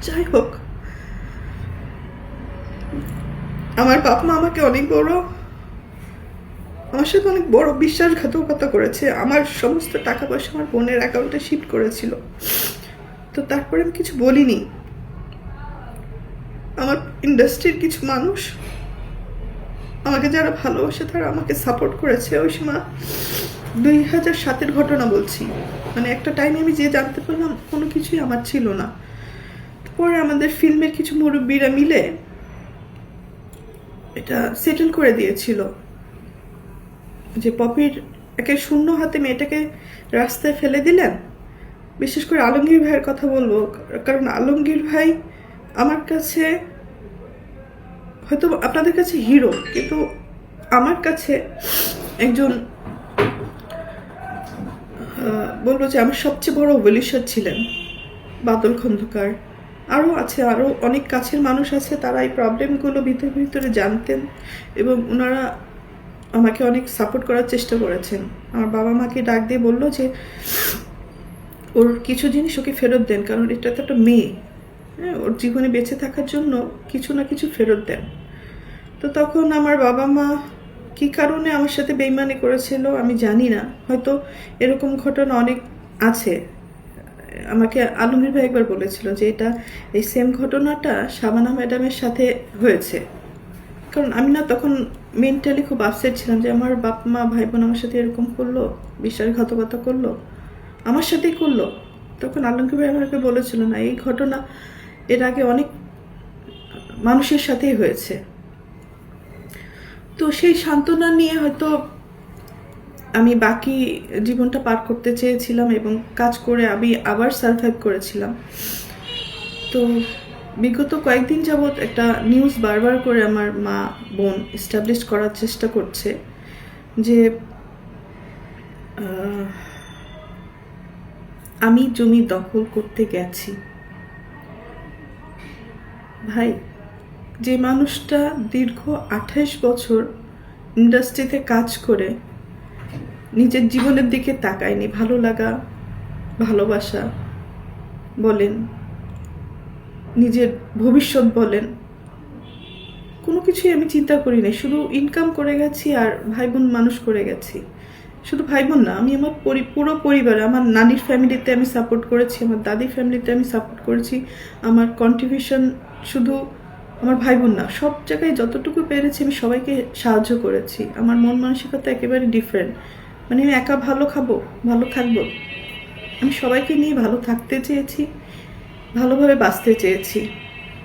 যাই হোক, আমার বাপ মা আমাকে আমার সাথে অনেক বড় বিশ্বাসঘাতকতা করেছে। আমার সমস্ত টাকা পয়সা আমার বোনের অ্যাকাউন্টে শিফট করেছিল। তো তারপরে আমি কিছু বলিনি। আমার ইন্ডাস্ট্রির কিছু মানুষ, আমাকে যারা ভালোবাসে, তারা আমাকে সাপোর্ট করেছে। ওই সময় 2007-এর ঘটনা বলছি। মানে একটা টাইমে আমি যে জানতে পারলাম কোনো কিছুই আমার ছিল না। পরে আমাদের ফিল্মের কিছু মুরব্বীরা মিলে এটা সেটেল করে দিয়েছিল যে পপির একে শূন্য হাতে মেয়েটাকে রাস্তায় ফেলে দিলেন। বিশেষ করে আলমগীর ভাইয়ের কথা বলবো, কারণ আলমগীর ভাই আমার কাছে, হয়তো আপনাদের কাছে হিরো, কিন্তু আমার কাছে একজন বলবো যে আমার সবচেয়ে বড় ওয়েলিশার ছিলেন বাদল খন্দকার। আরও আছে, আরও অনেক কাছের মানুষ আছে, তারা এই প্রবলেমগুলো ভিতরে ভিতরে জানতেন এবং ওনারা আমাকে অনেক সাপোর্ট করার চেষ্টা করেছেন। আমার বাবা মাকে ডাক দিয়ে বললো যে ওর কিছু জিনিস ওকে ফেরত দেন, কারণ এটা তো একটা মেয়ে, হ্যাঁ, ওর জীবনে বেঁচে থাকার জন্য কিছু না কিছু ফেরত দেন। তো তখন আমার বাবা মা কী কারণে আমার সাথে বেইমানি করেছিল আমি জানি না, হয়তো এরকম ঘটনা অনেক আছে। আমাকে আলমগীর ভাই একবার বলেছিল যে এটা এই সেম ঘটনাটা শাবানা ম্যাডামের সাথে হয়েছে। কারণ আমি না তখন মেন্টালি খুব আপসেট ছিলাম যে আমার বাপ মা ভাই বোন আমার সাথে এরকম করলো, বিশ্বাসঘাতকতা করলো, আমার সাথেই করলো। তখন আলমগীর ভাই আমাকে বলেছিল না, এই ঘটনা এর আগে অনেক মানুষের সাথেই হয়েছে। তো সেই সান্ত্বনা নিয়ে হয়তো আমি বাকি জীবনটা পার করতে চেয়েছিলাম এবং কাজ করে আমি আবার সার্ভাইভ করেছিলাম। তো বিগত কয়েকদিন যাবৎ একটা নিউজ বারবার করে আমার মা বোন এস্টাবলিশ করার চেষ্টা করছে যে আমি জমি দখল করতে গেছি। ভাই, যে মানুষটা দীর্ঘ 28 বছর ইন্ডাস্ট্রিতে কাজ করে নিজের জীবনের দিকে তাকায়নি, ভালো লাগা, ভালোবাসা বলেন, নিজের ভবিষ্যৎ বলেন, কোনো কিছুই আমি চিন্তা করি না। শুধু ইনকাম করে গেছি আর ভাই বোন মানুষ করে গেছি। শুধু ভাই বোন না, আমি আমার পুরো পরিবারে, আমার নানির ফ্যামিলিতে আমি সাপোর্ট করেছি, আমার দাদির ফ্যামিলিতে আমি সাপোর্ট করেছি। আমার কন্ট্রিবিউশন শুধু আমার ভাই বোন না, সব জায়গায় যতটুকু পেরেছি আমি সবাইকে সাহায্য করেছি। আমার মন মানসিকতা একেবারে ডিফারেন্ট। মানে আমি একা ভালো খাবো, ভালো থাকবো, আমি সবাইকে নিয়ে ভালো থাকতে চেয়েছি, ভালোভাবে বাঁচতে চেয়েছি।